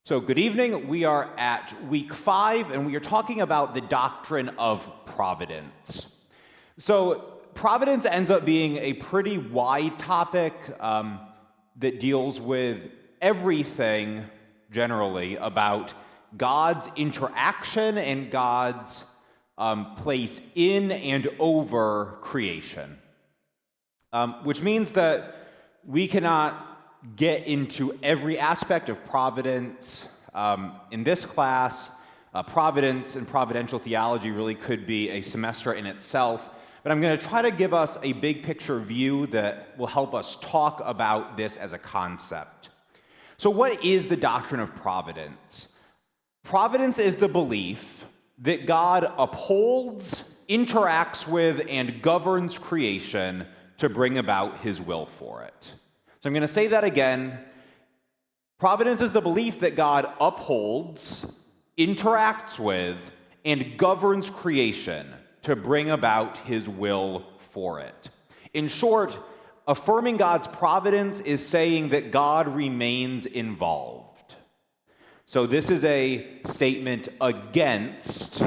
So, good evening. We are at week 5, and we are talking about the doctrine of providence. So, providence ends up being a pretty wide topic that deals with everything generally about God's interaction and God's place in and over creation, which means that we cannot get into every aspect of providence in this class. Providence and providential theology really could be a semester in itself, but I'm going to try to give us a big picture view that will help us talk about this as a concept. So what is the doctrine of providence? Providence is the belief that God upholds, interacts with, and governs creation to bring about his will for it. So I'm going to say that again. Providence is the belief that God upholds, interacts with, and governs creation to bring about his will for it. In short, affirming God's providence is saying that God remains involved. So this is a statement against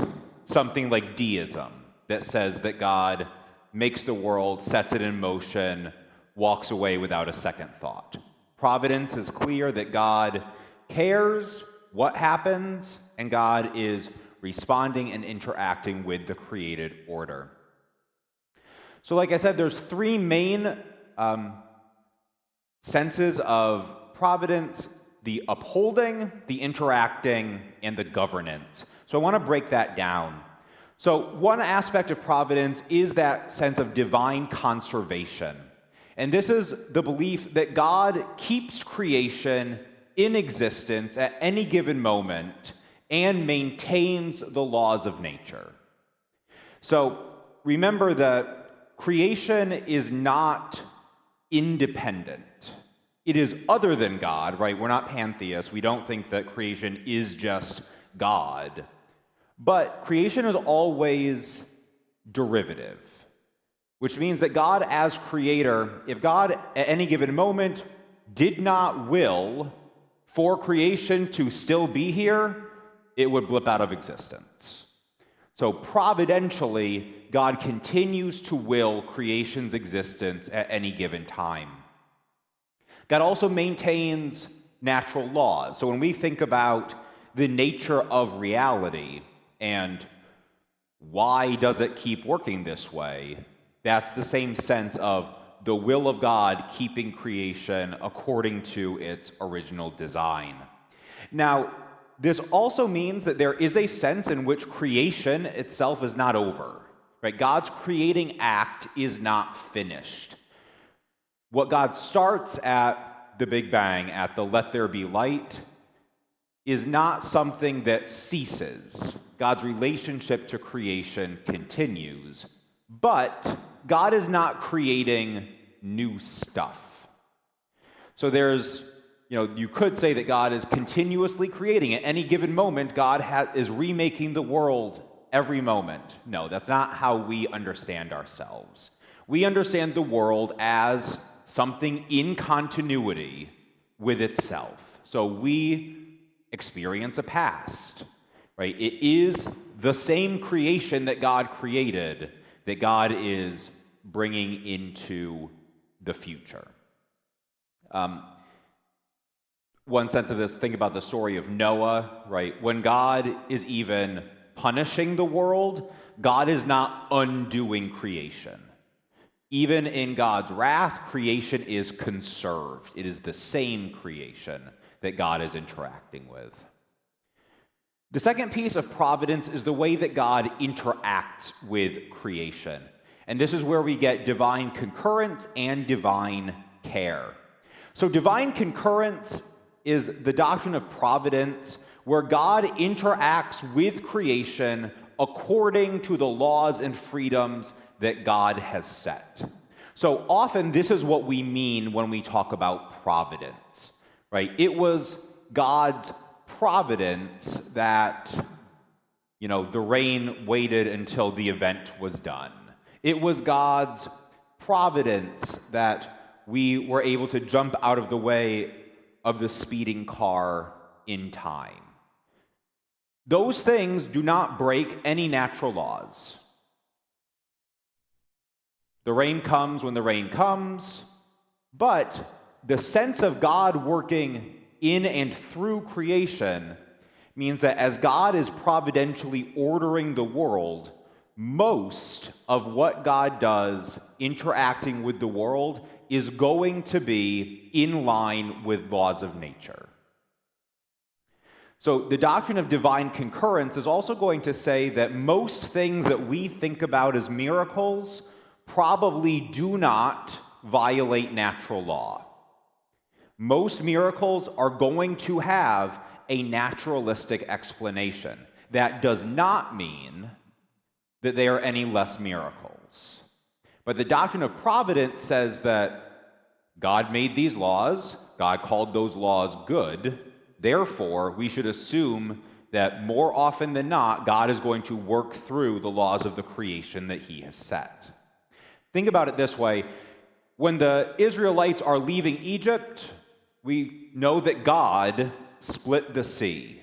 something like deism that says that God makes the world, sets it in motion, walks away without a second thought. Providence is clear that God cares what happens, and God is responding and interacting with the created order. So like I said, there's 3 main senses of providence: the upholding, the interacting, and the governance. So I want to break that down. So one aspect of providence is that sense of divine conservation. And this is the belief that God keeps creation in existence at any given moment and maintains the laws of nature. So remember that creation is not independent. It is other than God, right? We're not pantheists. We don't think that creation is just God. But creation is always derivative, which means that God as creator, if God at any given moment did not will for creation to still be here, it would blip out of existence. So providentially, God continues to will creation's existence at any given time. God also maintains natural laws. So when we think about the nature of reality and why does it keep working this way, that's the same sense of the will of God keeping creation according to its original design. Now, this also means that there is a sense in which creation itself is not over, right? God's creating act is not finished. What God starts at the Big Bang, at the let there be light, is not something that ceases. God's relationship to creation continues, but God is not creating new stuff. So you could say that God is continuously creating. At any given moment, God is remaking the world every moment. No, that's not how we understand ourselves. We understand the world as something in continuity with itself. So we experience a past, right? It is the same creation that God created that God is bringing into the future. One sense of this, think about the story of Noah, right? When God is even punishing the world, God is not undoing creation. Even in God's wrath, creation is conserved. It is the same creation that God is interacting with. The second piece of providence is the way that God interacts with creation. And this is where we get divine concurrence and divine care. So divine concurrence is the doctrine of providence where God interacts with creation according to the laws and freedoms that God has set. So often this is what we mean when we talk about providence, right? It was God's providence that, the rain waited until the event was done. It was God's providence that we were able to jump out of the way of the speeding car in time. Those things do not break any natural laws. The rain comes when the rain comes, but the sense of God working in and through creation means that as God is providentially ordering the world, most of what God does interacting with the world is going to be in line with laws of nature. So the doctrine of divine concurrence is also going to say that most things that we think about as miracles probably do not violate natural law. Most miracles are going to have a naturalistic explanation. That does not mean that they are any less miracles. But the doctrine of providence says that God made these laws, God called those laws good, therefore we should assume that more often than not, God is going to work through the laws of the creation that he has set. Think about it this way. When the Israelites are leaving Egypt, we know that God split the sea.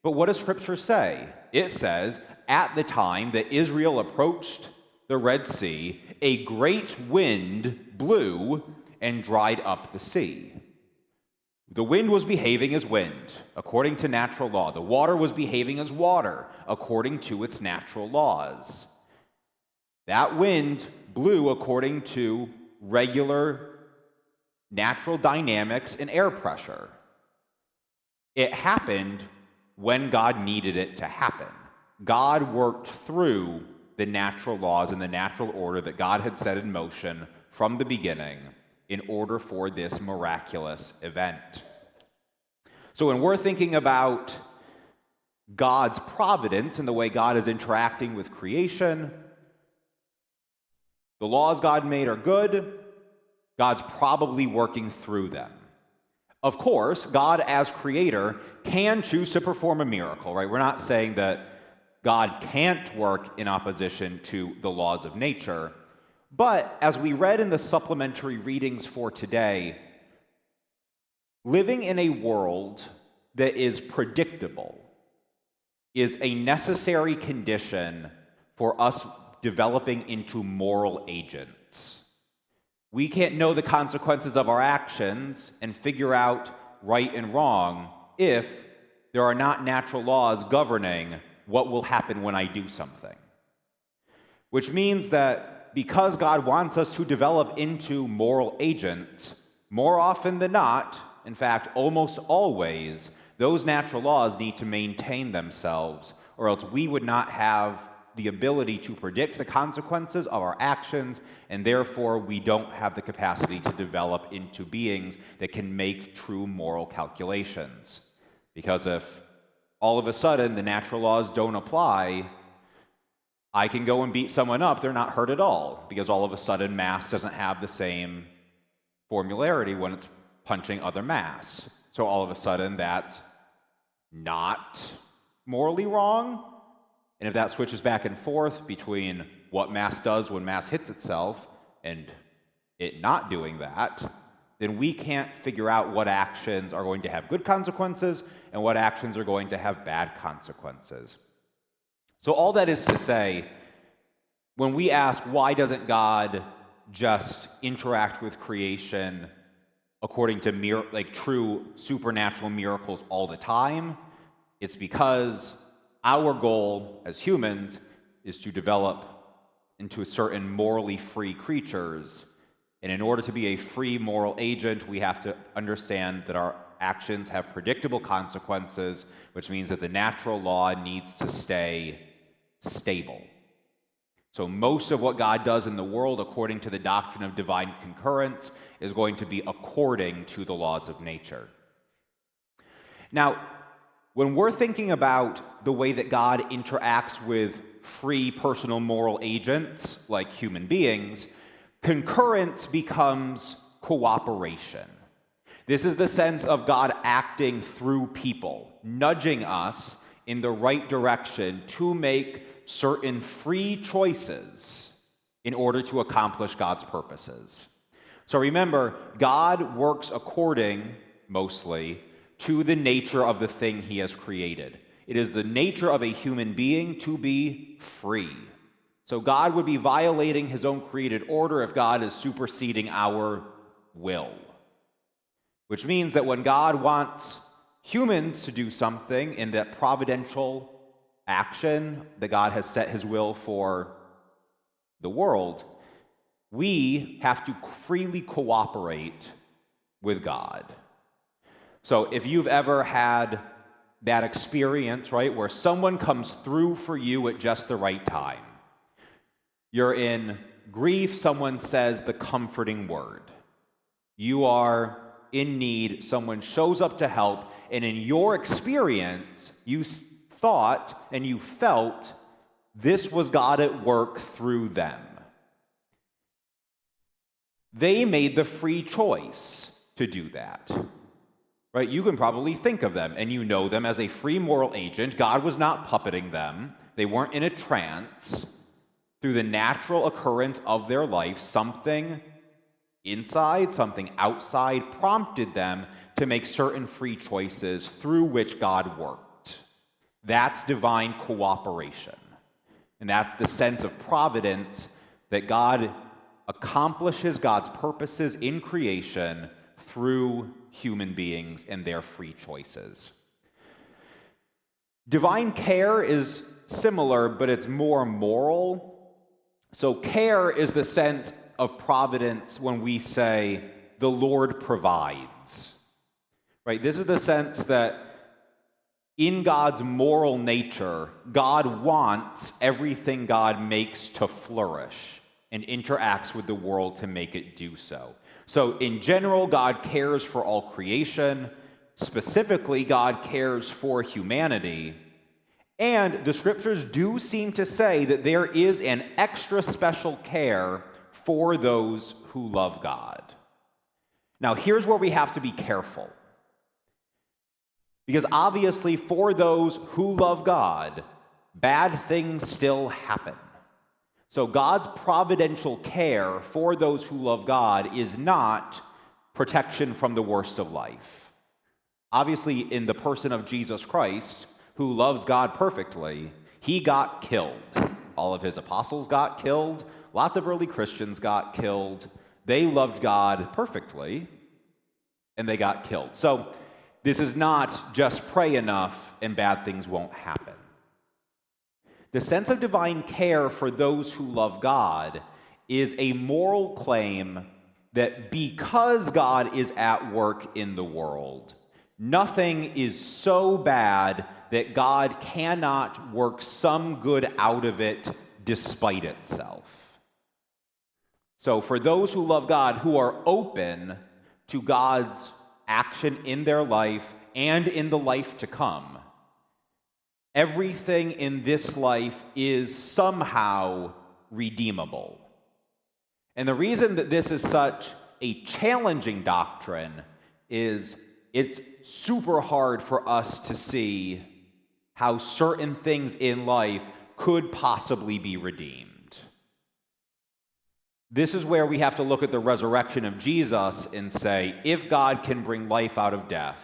But what does Scripture say? It says, at the time that Israel approached the Red Sea, a great wind blew and dried up the sea. The wind was behaving as wind, according to natural law. The water was behaving as water, according to its natural laws. That wind blew according to regular natural dynamics and air pressure. It happened when God needed it to happen. God worked through the natural laws and the natural order that God had set in motion from the beginning in order for this miraculous event. So when we're thinking about God's providence and the way God is interacting with creation, the laws God made are good. God's probably working through them. Of course, God as creator can choose to perform a miracle, right? We're not saying that God can't work in opposition to the laws of nature. But as we read in the supplementary readings for today, living in a world that is predictable is a necessary condition for us developing into moral agents. We can't know the consequences of our actions and figure out right and wrong if there are not natural laws governing what will happen when I do something. Which means that because God wants us to develop into moral agents, more often than not, in fact, almost always, those natural laws need to maintain themselves, or else we would not have the ability to predict the consequences of our actions, and therefore we don't have the capacity to develop into beings that can make true moral calculations. Because if all of a sudden the natural laws don't apply, I can go and beat someone up, they're not hurt at all, because all of a sudden mass doesn't have the same formularity when it's punching other mass. So all of a sudden that's not morally wrong. And if that switches back and forth between what mass does when mass hits itself and it not doing that, then we can't figure out what actions are going to have good consequences and what actions are going to have bad consequences. So all that is to say, when we ask why doesn't God just interact with creation according to true supernatural miracles all the time, it's because our goal as humans is to develop into a certain morally free creatures. And in order to be a free moral agent, we have to understand that our actions have predictable consequences, which means that the natural law needs to stay stable. So most of what God does in the world, according to the doctrine of divine concurrence, is going to be according to the laws of nature. Now, when we're thinking about the way that God interacts with free personal moral agents like human beings, concurrence becomes cooperation. This is the sense of God acting through people, nudging us in the right direction to make certain free choices in order to accomplish God's purposes. So remember, God works according, mostly, to the nature of the thing he has created. It is the nature of a human being to be free. So God would be violating his own created order if God is superseding our will. Which means that when God wants humans to do something in that providential action that God has set his will for the world, we have to freely cooperate with God. So if you've ever had that experience, right, where someone comes through for you at just the right time, you're in grief, someone says the comforting word. You are in need, someone shows up to help, and in your experience, you thought and you felt this was God at work through them. They made the free choice to do that. Right? You can probably think of them, and you know them as a free moral agent. God was not puppeting them. They weren't in a trance. Through the natural occurrence of their life, something inside, something outside prompted them to make certain free choices through which God worked. That's divine cooperation. And that's the sense of providence that God accomplishes God's purposes in creation through human beings and their free choices. Divine care is similar, but it's more moral. So care is the sense of providence when we say, the Lord provides. Right? This is the sense that in God's moral nature, God wants everything God makes to flourish and interacts with the world to make it do so. So in general, God cares for all creation. Specifically, God cares for humanity. And the scriptures do seem to say that there is an extra special care for those who love God. Now, here's where we have to be careful. Because obviously, for those who love God, bad things still happen. So God's providential care for those who love God is not protection from the worst of life. Obviously, in the person of Jesus Christ, who loves God perfectly, he got killed. All of his apostles got killed. Lots of early Christians got killed. They loved God perfectly, and they got killed. So this is not just pray enough and bad things won't happen. The sense of divine care for those who love God is a moral claim that because God is at work in the world, nothing is so bad that God cannot work some good out of it despite itself. So for those who love God, who are open to God's action in their life and in the life to come, everything in this life is somehow redeemable. And the reason that this is such a challenging doctrine is it's super hard for us to see how certain things in life could possibly be redeemed. This is where we have to look at the resurrection of Jesus and say, if God can bring life out of death,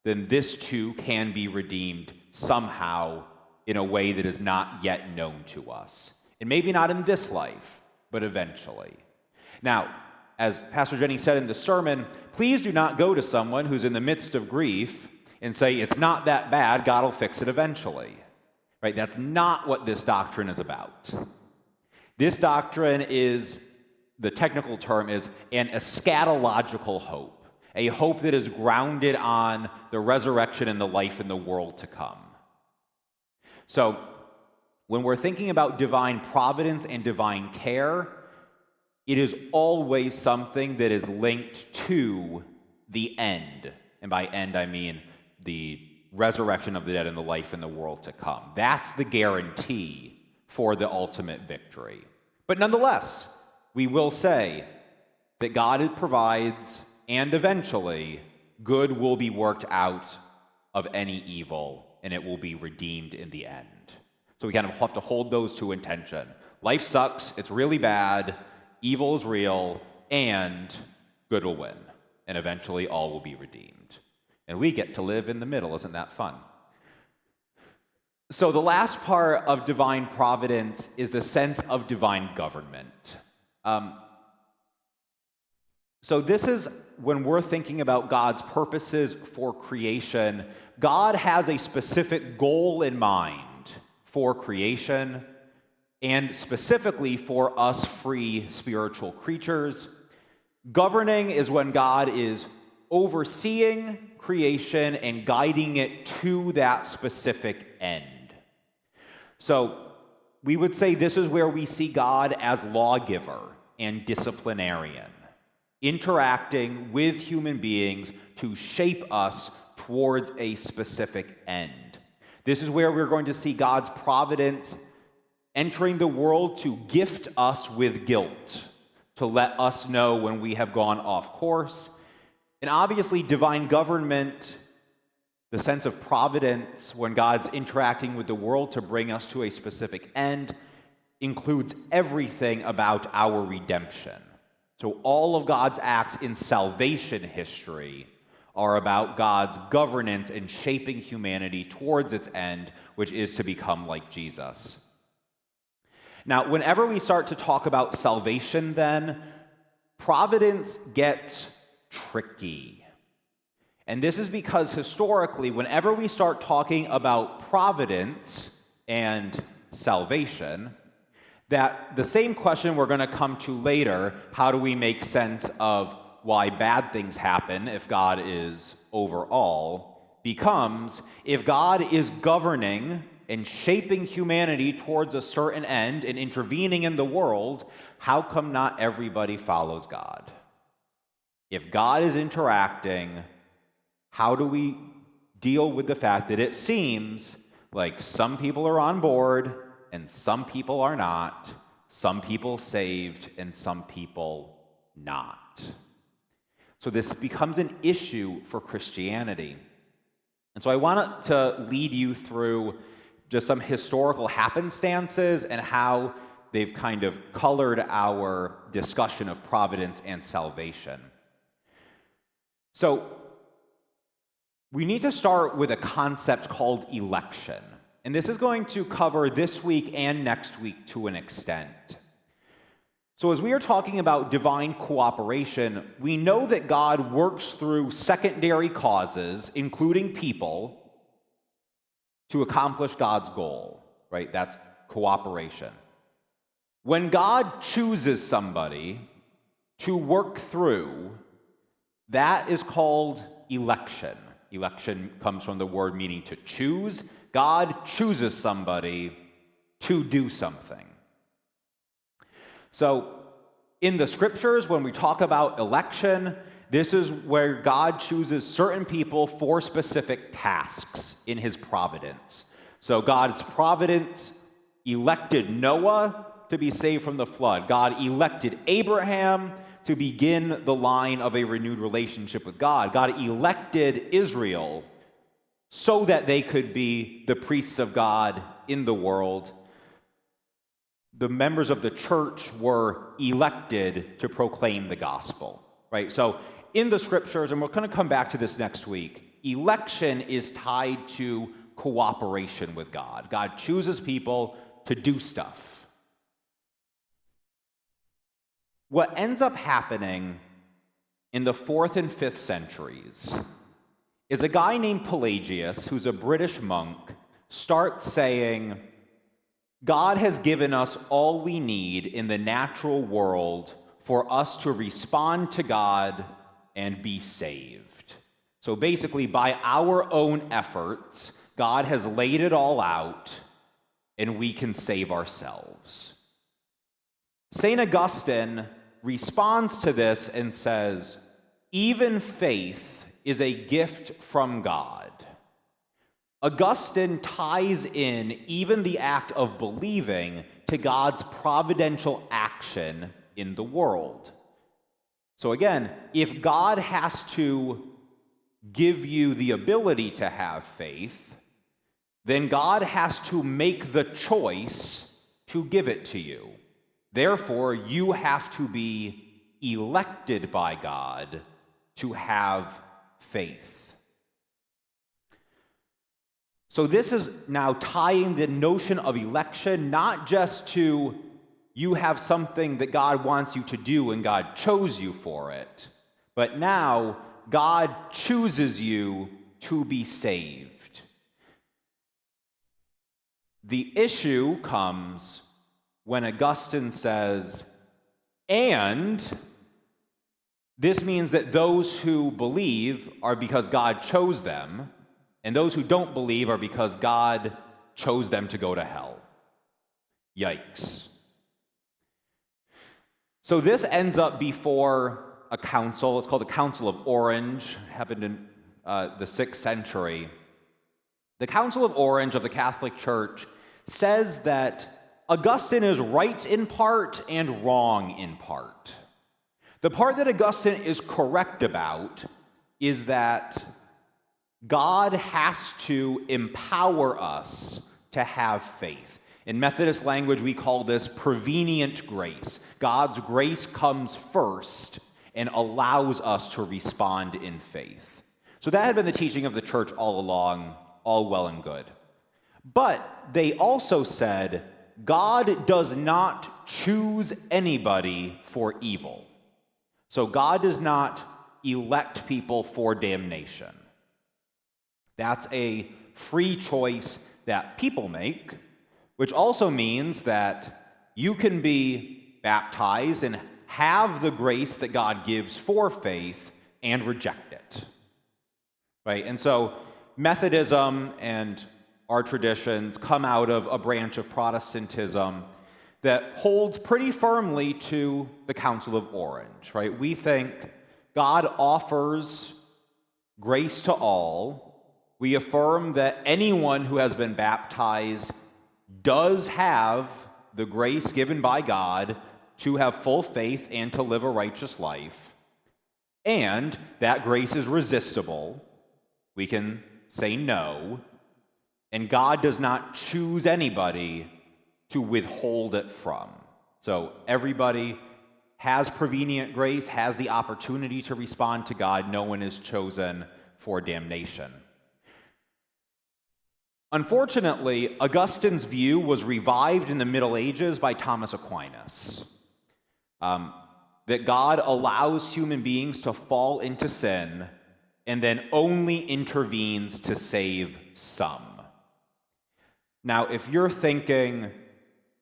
then this too can be redeemed somehow in a way that is not yet known to us. And maybe not in this life, but eventually. Now, as Pastor Jenny said in the sermon, please do not go to someone who's in the midst of grief and say, it's not that bad, God will fix it eventually. Right? That's not what this doctrine is about. This doctrine is, the technical term is an eschatological hope, a hope that is grounded on the resurrection and the life in the world to come. So, when we're thinking about divine providence and divine care, it is always something that is linked to the end. And by end, I mean the resurrection of the dead and the life in the world to come. That's the guarantee for the ultimate victory. But nonetheless, we will say that God provides, and eventually, good will be worked out of any evil, and it will be redeemed in the end. So we kind of have to hold those two in tension. Life sucks, it's really bad, evil is real, and good will win, and eventually all will be redeemed. And we get to live in the middle. Isn't that fun? So the last part of divine providence is the sense of divine government. So this is when we're thinking about God's purposes for creation. God has a specific goal in mind for creation, and specifically for us free spiritual creatures. Governing is when God is overseeing creation and guiding it to that specific end. So we would say this is where we see God as lawgiver and disciplinarian, interacting with human beings to shape us towards a specific end. This is where we're going to see God's providence entering the world to gift us with guilt, to let us know when we have gone off course. And obviously, divine government, the sense of providence when God's interacting with the world to bring us to a specific end, includes everything about our redemption. So all of God's acts in salvation history are about God's governance and shaping humanity towards its end, which is to become like Jesus. Now, whenever we start to talk about salvation, then, providence gets tricky. And this is because historically, whenever we start talking about providence and salvation, that the same question we're going to come to later, how do we make sense of why bad things happen if God is over all, becomes if God is governing and shaping humanity towards a certain end and intervening in the world, how come not everybody follows God? If God is interacting, how do we deal with the fact that it seems like some people are on board and some people are not, some people saved and some people not? So this becomes an issue for Christianity. And so I wanted to lead you through just some historical happenstances and how they've kind of colored our discussion of providence and salvation. So we need to start with a concept called election. And this is going to cover this week and next week to an extent. So as we are talking about divine cooperation, we know that God works through secondary causes, including people, to accomplish God's goal, right? That's cooperation. When God chooses somebody to work through, that is called election. Election comes from the word meaning to choose. God chooses somebody to do something. So in the scriptures, when we talk about election, this is where God chooses certain people for specific tasks in his providence. So God's providence elected Noah to be saved from the flood. God elected Abraham to begin the line of a renewed relationship with God. God elected Israel so that they could be the priests of God in the world. The members of the church were elected to proclaim the gospel, right? So in the scriptures, and we're going to come back to this next week, election is tied to cooperation with God. God chooses people to do stuff. What ends up happening in the 4th and 5th centuries is a guy named Pelagius, who's a British monk, starts saying, God has given us all we need in the natural world for us to respond to God and be saved. So basically, by our own efforts, God has laid it all out, and we can save ourselves. St. Augustine responds to this and says, even faith is a gift from God. Augustine ties in even the act of believing to God's providential action in the world. So again, if God has to give you the ability to have faith, then God has to make the choice to give it to you. Therefore, you have to be elected by God to have faith. So this is now tying the notion of election not just to you have something that God wants you to do and God chose you for it, but now God chooses you to be saved. The issue comes when Augustine says, and this means that those who believe are because God chose them, and those who don't believe are because God chose them to go to hell. Yikes. So this ends up before a council. It's called the Council of Orange. It happened in the 6th century. The Council of Orange of the Catholic Church says that Augustine is right in part and wrong in part. The part that Augustine is correct about is that God has to empower us to have faith. In Methodist language, we call this prevenient grace. God's grace comes first and allows us to respond in faith. So that had been the teaching of the church all along, all well and good. But they also said, God does not choose anybody for evil. So God does not elect people for damnation. That's a free choice that people make, which also means that you can be baptized and have the grace that God gives for faith and reject it. Right? And so Methodism and our traditions come out of a branch of Protestantism that holds pretty firmly to the Council of Orange, right? We think God offers grace to all. We affirm that anyone who has been baptized does have the grace given by God to have full faith and to live a righteous life. And that grace is resistible. We can say no. And God does not choose anybody to withhold it from. So everybody has prevenient grace, has the opportunity to respond to God. No one is chosen for damnation. Unfortunately, Augustine's view was revived in the Middle Ages by Thomas Aquinas. That God allows human beings to fall into sin and then only intervenes to save some. Now, if you're thinking,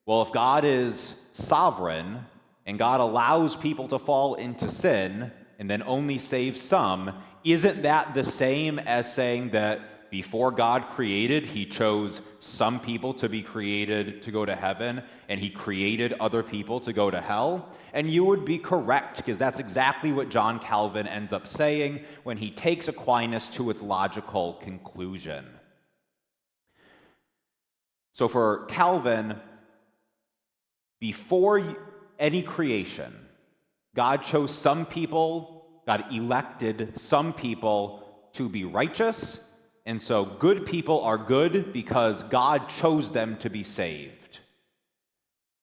well, if God is sovereign and God allows people to fall into sin and then only saves some, isn't that the same as saying that before God created, he chose some people to be created to go to heaven and he created other people to go to hell? And you would be correct, because that's exactly what John Calvin ends up saying when he takes Aquinas to its logical conclusion. So for Calvin, before any creation, God chose some people, God elected some people to be righteous, and so good people are good because God chose them to be saved.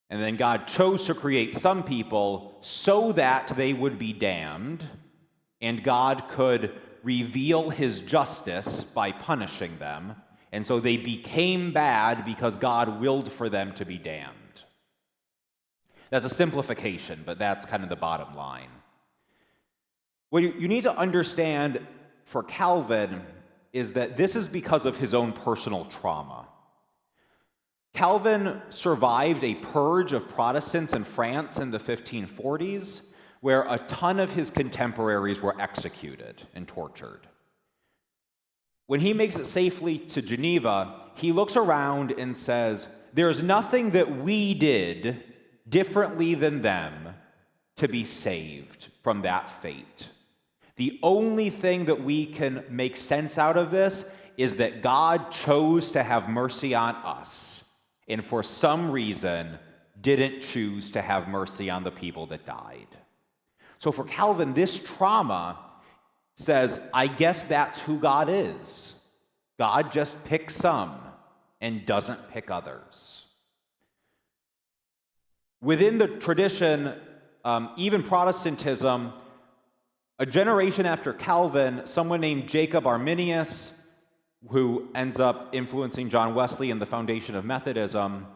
And then God chose to create some people so that they would be damned, and God could reveal his justice by punishing them, and so they became bad because God willed for them to be damned. That's a simplification, but that's kind of the bottom line. What you need to understand for Calvin is that this is because of his own personal trauma. Calvin survived a purge of Protestants in France in the 1540s, where a ton of his contemporaries were executed and tortured. When he makes it safely to Geneva, he looks around and says, there's nothing that we did differently than them to be saved from that fate. The only thing that we can make sense out of this is that God chose to have mercy on us, and for some reason didn't choose to have mercy on the people that died. So for Calvin, this trauma says, I guess that's who God is. God just picks some and doesn't pick others. Within the tradition, even who ends up influencing John Wesley and the foundation of Methodism,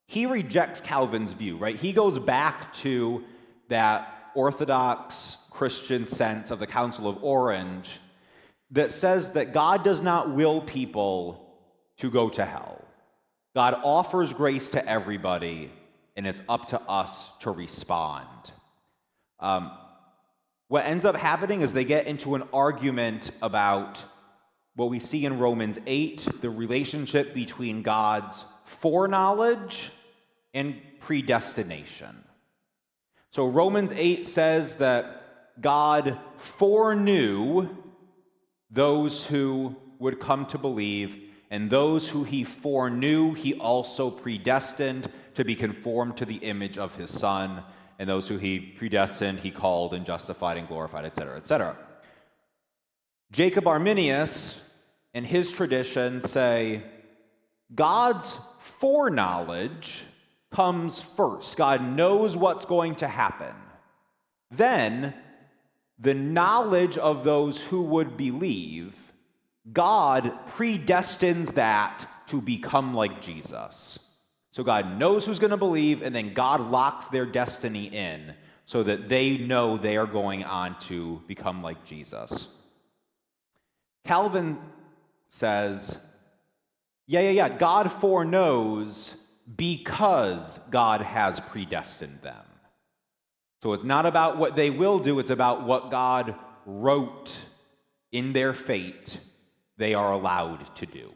he rejects Calvin's view, right? He goes back to that Orthodox Christian sense of the Council of Orange that says that God does not will people to go to hell. God offers grace to everybody, and it's up to us to respond. What ends up happening is they get into an argument about what we see in Romans 8, the relationship between God's foreknowledge and predestination. So Romans 8 says that God foreknew those who would come to believe, and those who he foreknew, he also predestined to be conformed to the image of his Son, and those who he predestined, he called and justified and glorified, etc., etc. Jacob Arminius and his tradition say God's foreknowledge comes first. God knows what's going to happen. Then, the knowledge of those who would believe, God predestines that to become like Jesus. So God knows who's going to believe, and then God locks their destiny in so that they know they are going on to become like Jesus. Calvin says, God foreknows because God has predestined them. So it's not about what they will do, it's about what God wrote in their fate they are allowed to do.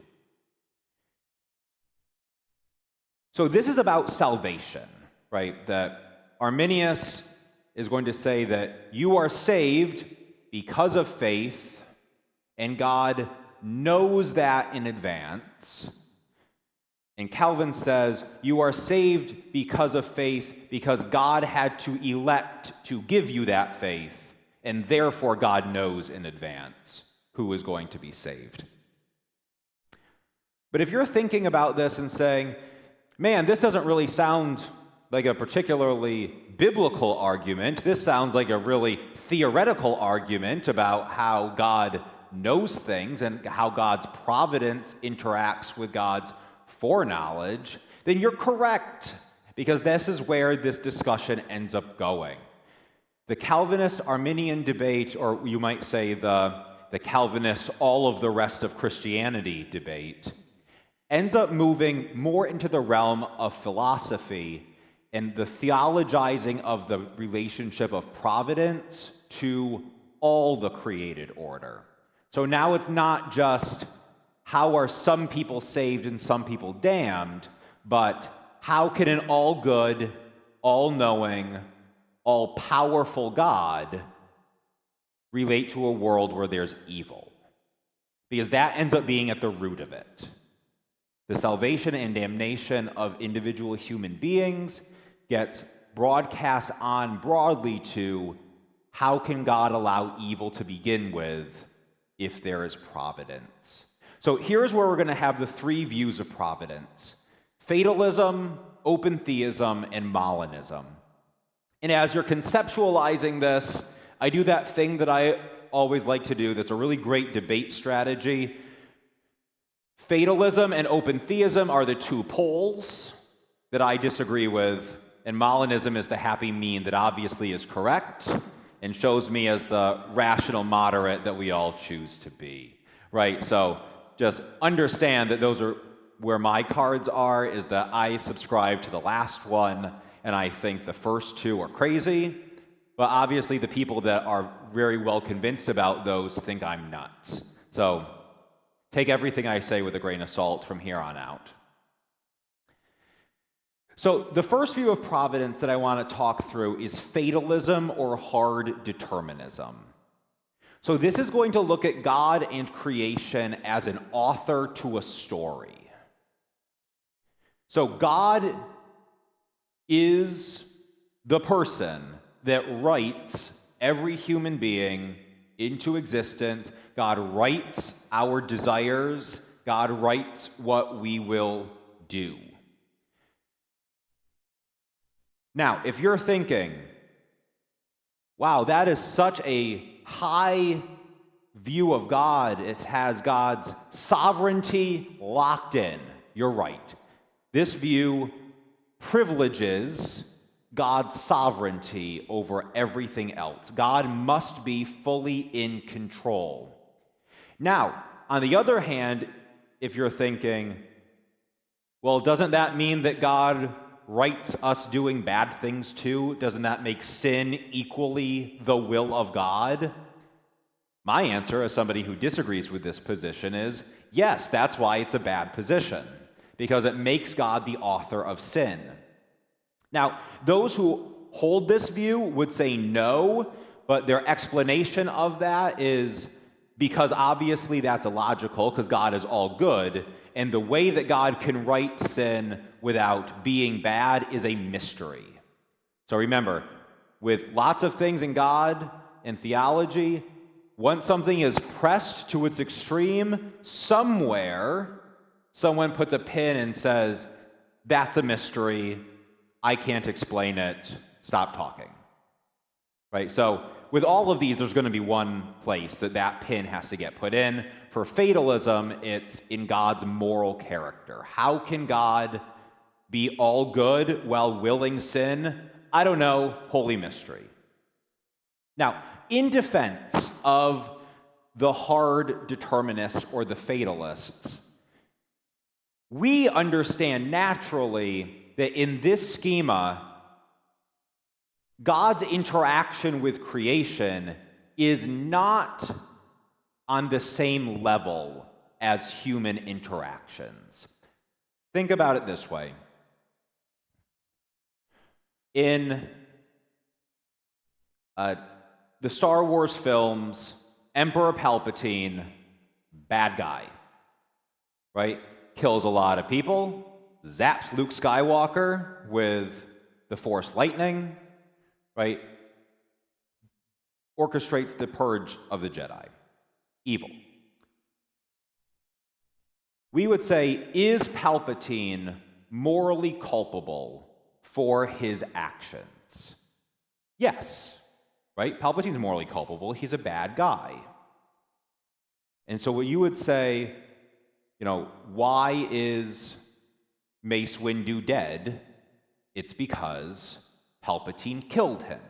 So this is about salvation, right? That Arminius is going to say that you are saved because of faith, and God knows that in advance. And Calvin says you are saved because of faith because God had to elect to give you that faith, and therefore God knows in advance who is going to be saved. But if you're thinking about this and saying, man, this doesn't really sound like a particularly biblical argument, this sounds like a really theoretical argument about how God knows things and how God's providence interacts with God's foreknowledge, then you're correct, because this is where this discussion ends up going. The Calvinist-Arminian debate, or you might say the Calvinist, all of the rest of Christianity debate, ends up moving more into the realm of philosophy and the theologizing of the relationship of providence to all the created order. So now it's not just how are some people saved and some people damned, but how can an all-good, all-knowing, all-powerful God relate to a world where there's evil? Because that ends up being at the root of it. The salvation and damnation of individual human beings gets broadcast on broadly to how can God allow evil to begin with if there is providence. So here's where we're going to have the three views of providence: fatalism, open theism, and Molinism. And as you're conceptualizing this, I do that thing that I always like to do that's a really great debate strategy. Fatalism and open theism are the two poles that I disagree with, and Molinism is the happy mean that obviously is correct and shows me as the rational moderate that we all choose to be, right? So just understand that those are where my cards are, is that I subscribe to the last one, and I think the first two are crazy, but obviously the people that are very well convinced about those think I'm nuts. So take everything I say with a grain of salt from here on out. So the first view of providence that I want to talk through is fatalism or hard determinism. So this is going to look at God and creation as an author to a story. So God is the person that writes every human being into existence. God writes our desires. God writes what we will do. Now, if you're thinking, wow, that is such a high view of God, it has God's sovereignty locked in. You're right. This view privileges God's sovereignty over everything else. God must be fully in control. Now, on the other hand, if you're thinking, well, doesn't that mean that God writes us doing bad things too? Doesn't that make sin equally the will of God? My answer, as somebody who disagrees with this position, is yes, that's why it's a bad position, because it makes God the author of sin. Now, those who hold this view would say no, but their explanation of that is because obviously that's illogical, because God is all good, and the way that God can right sin without being bad is a mystery. So remember, with lots of things in God and theology, once something is pressed to its extreme, somewhere someone puts a pin and says, that's a mystery, I can't explain it, stop talking. Right? So with all of these, there's going to be one place that pin has to get put in. For fatalism, it's in God's moral character. How can God be all good while willing sin? I don't know, holy mystery. Now, in defense of the hard determinists or the fatalists, we understand naturally that in this schema, God's interaction with creation is not on the same level as human interactions. Think about it this way. In the Star Wars films, Emperor Palpatine, bad guy, right? Kills a lot of people, zaps Luke Skywalker with the Force lightning, right? Orchestrates the purge of the Jedi. Evil. We would say, is Palpatine morally culpable for his actions? Yes, right? Palpatine's morally culpable. He's a bad guy. And so what you would say, why is Mace Windu dead? It's because Palpatine killed him.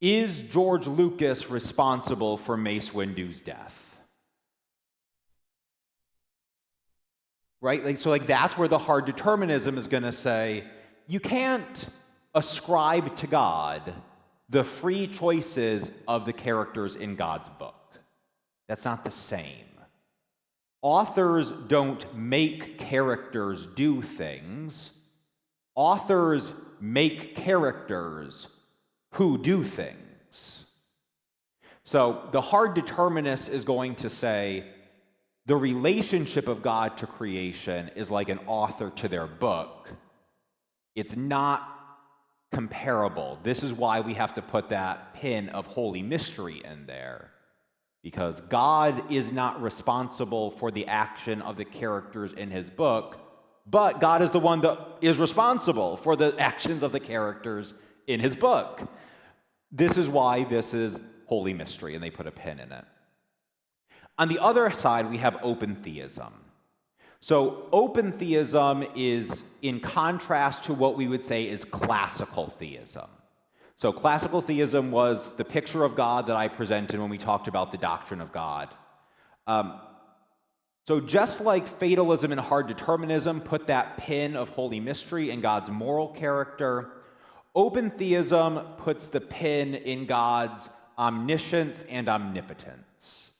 Is George Lucas responsible for Mace Windu's death? Right? That's where the hard determinism is going to say, you can't ascribe to God the free choices of the characters in God's book. That's not the same. Authors don't make characters do things. Authors make characters who do things. So the hard determinist is going to say the relationship of God to creation is like an author to their book. It's not comparable. This is why we have to put that pin of holy mystery in there. Because God is not responsible for the action of the characters in his book, but God is the one that is responsible for the actions of the characters in his book. This is why this is holy mystery, and they put a pin in it. On the other side, we have open theism. So open theism is in contrast to what we would say is classical theism. So classical theism was the picture of God that I presented when we talked about the doctrine of God. So just like fatalism and hard determinism put that pin of holy mystery in God's moral character, open theism puts the pin in God's omniscience and omnipotence.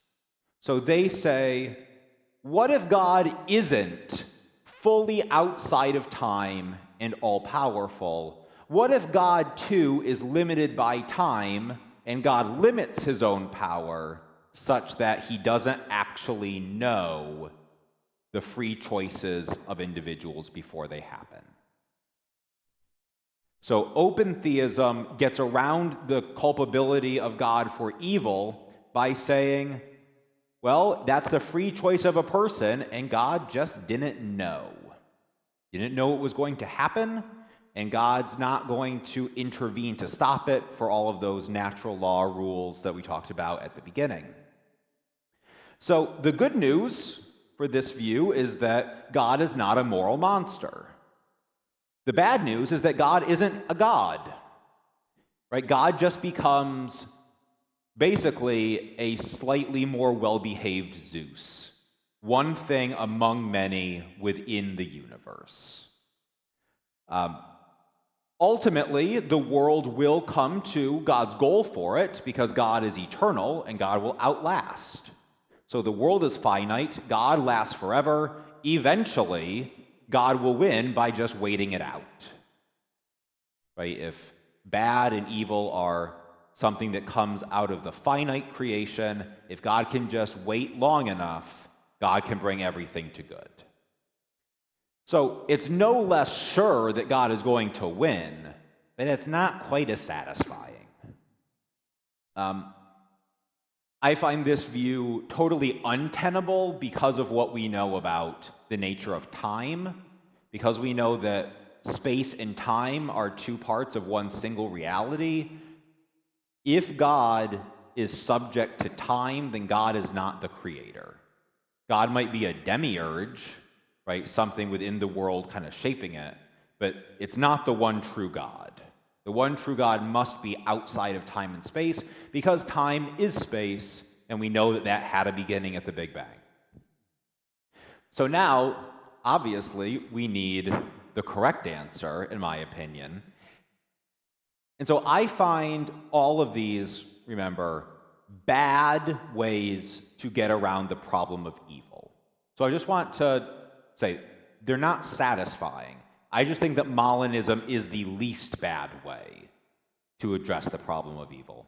So they say, what if God isn't fully outside of time and all-powerful? What if God, too, is limited by time and God limits his own power such that he doesn't actually know the free choices of individuals before they happen? So open theism gets around the culpability of God for evil by saying, well, that's the free choice of a person, and God just didn't know. Didn't know it was going to happen, and God's not going to intervene to stop it for all of those natural law rules that we talked about at the beginning. So the good news for this view is that God is not a moral monster. The bad news is that God isn't a god, right? God just becomes basically a slightly more well-behaved Zeus, one thing among many within the universe. Ultimately, the world will come to God's goal for it because God is eternal and God will outlast. So the world is finite, God lasts forever. Eventually, God will win by just waiting it out. Right? If bad and evil are something that comes out of the finite creation, if God can just wait long enough, God can bring everything to good. So it's no less sure that God is going to win, but it's not quite as satisfying. I find this view totally untenable because of what we know about the nature of time, because we know that space and time are two parts of one single reality. If God is subject to time, then God is not the creator. God might be a demiurge, right? Something within the world kind of shaping it, but it's not the one true God. The one true God must be outside of time and space because time is space, and we know that that had a beginning at the Big Bang. So now, obviously, we need the correct answer, in my opinion. And so I find all of these, remember, bad ways to get around the problem of evil. So I just want to say, they're not satisfying. I just think that Molinism is the least bad way to address the problem of evil.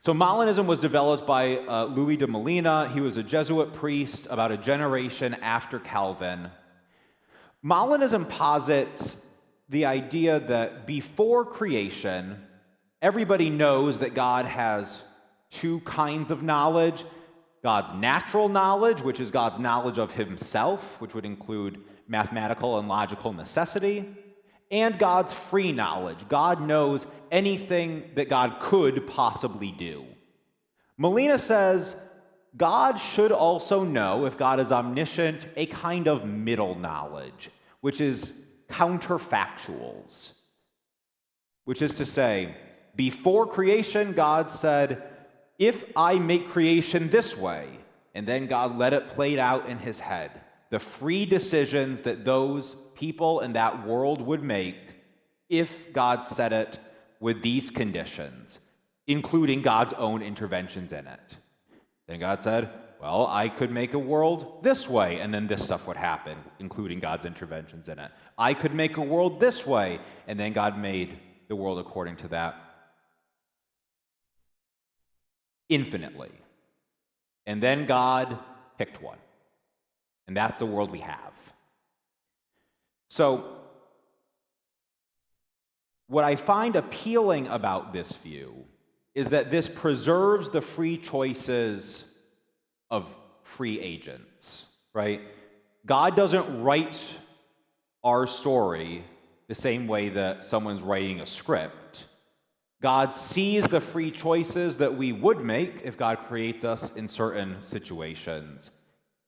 So Molinism was developed by Louis de Molina. He was a Jesuit priest about a generation after Calvin. Molinism posits the idea that before creation, everybody knows that God has two kinds of knowledge. God's natural knowledge, which is God's knowledge of himself, which would include mathematical and logical necessity, and God's free knowledge. God knows anything that God could possibly do. Molina says God should also know, if God is omniscient, a kind of middle knowledge, which is counterfactuals. Which is to say, before creation, God said, if I make creation this way, and then God let it play out in his head, the free decisions that those people in that world would make if God said it with these conditions, including God's own interventions in it. Then God said, well, I could make a world this way, and then this stuff would happen, including God's interventions in it. I could make a world this way, and then God made the world according to that infinitely. And then God picked one. And that's the world we have. So, what I find appealing about this view is that this preserves the free choices of free agents, right? God doesn't write our story the same way that someone's writing a script. God sees the free choices that we would make if God creates us in certain situations,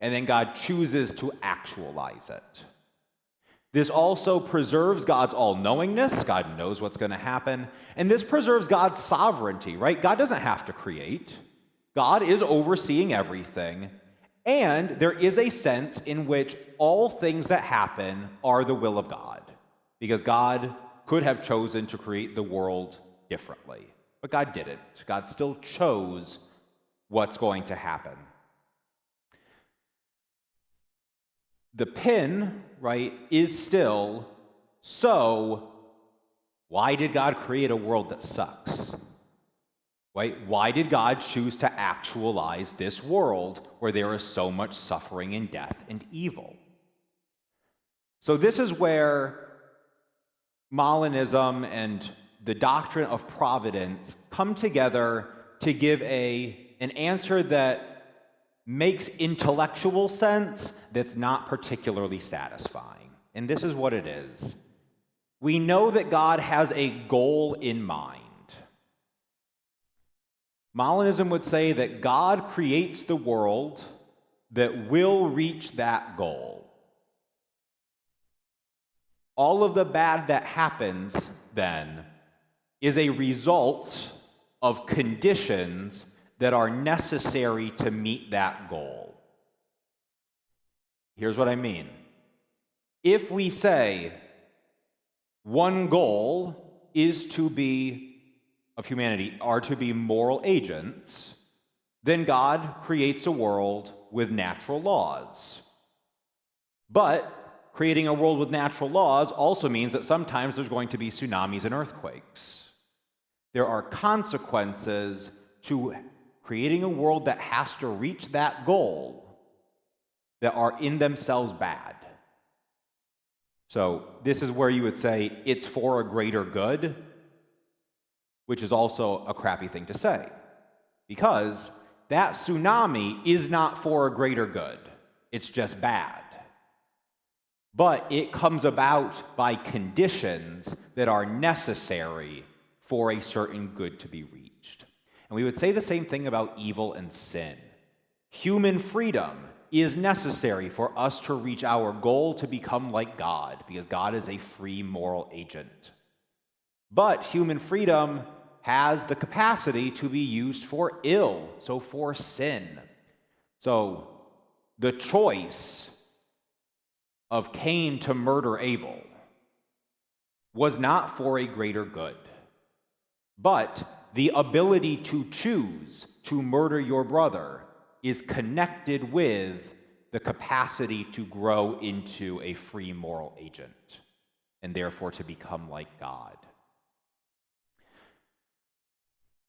and then God chooses to actualize it. This also preserves God's all-knowingness. God knows what's going to happen. And this preserves God's sovereignty, right? God doesn't have to create. God is overseeing everything. And there is a sense in which all things that happen are the will of God, because God could have chosen to create the world differently. But God didn't. God still chose what's going to happen. The pin, right, is still, so why did God create a world that sucks? Right? Why did God choose to actualize this world where there is so much suffering and death and evil? So this is where Molinism and the doctrine of providence come together to give an answer that makes intellectual sense that's not particularly satisfying. And this is what it is. we know that God has a goal in mind. Molinism would say that God creates the world that will reach that goal. All of the bad that happens, then, is a result of conditions that are necessary to meet that goal. Here's what I mean. If we say one goal is to be, of humanity, are to be moral agents, then God creates a world with natural laws. But creating a world with natural laws also means that sometimes there's going to be tsunamis and earthquakes. There are consequences to creating a world that has to reach that goal that are in themselves bad. So this is where you would say it's for a greater good, which is also a crappy thing to say, because that tsunami is not for a greater good. It's just bad. But it comes about by conditions that are necessary for a certain good to be reached. And we would say the same thing about evil and sin. Human freedom is necessary for us to reach our goal to become like God, because God is a free moral agent. But human freedom has the capacity to be used for ill, so for sin. So the choice of Cain to murder Abel was not for a greater good, but the ability to choose to murder your brother is connected with the capacity to grow into a free moral agent, and therefore to become like God.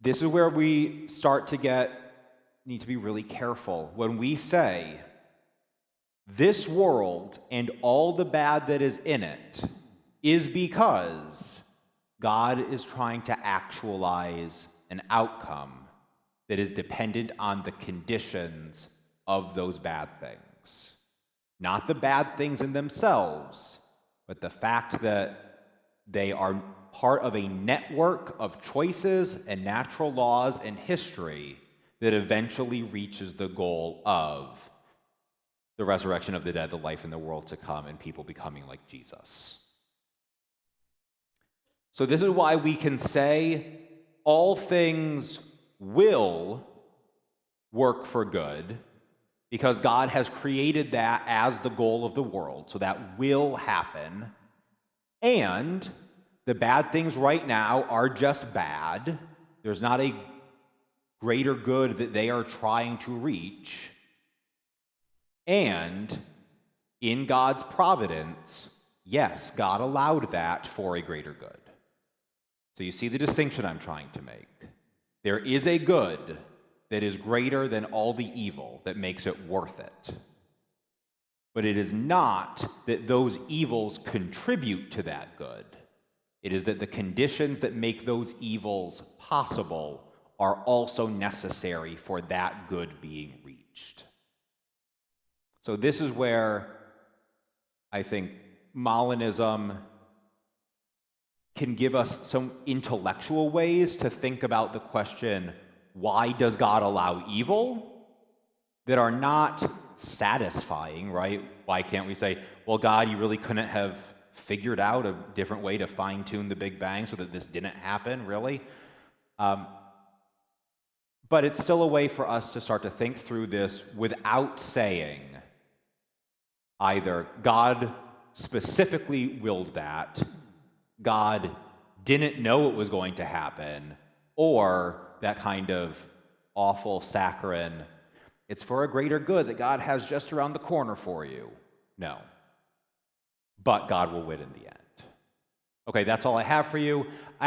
This is where we start to need to be really careful. When we say, this world and all the bad that is in it is because God is trying to actualize an outcome that is dependent on the conditions of those bad things. Not the bad things in themselves, but the fact that they are part of a network of choices and natural laws and history that eventually reaches the goal of the resurrection of the dead, the life in the world to come, and people becoming like Jesus. So this is why we can say all things will work for good, because God has created that as the goal of the world, so that will happen. And the bad things right now are just bad. There's not a greater good that they are trying to reach. And in God's providence, yes, God allowed that for a greater good. So you see the distinction I'm trying to make. There is a good that is greater than all the evil that makes it worth it. But it is not that those evils contribute to that good. It is that the conditions that make those evils possible are also necessary for that good being reached. So this is where I think Molinism can give us some intellectual ways to think about the question, why does God allow evil, that are not satisfying, right? Why can't we say, well, God, you really couldn't have figured out a different way to fine-tune the Big Bang so that this didn't happen, really? But it's still a way for us to start to think through this without saying either God specifically willed that, God didn't know it was going to happen, or that kind of awful saccharine, it's for a greater good that God has just around the corner for you. No. But God will win in the end. Okay, that's all I have for you.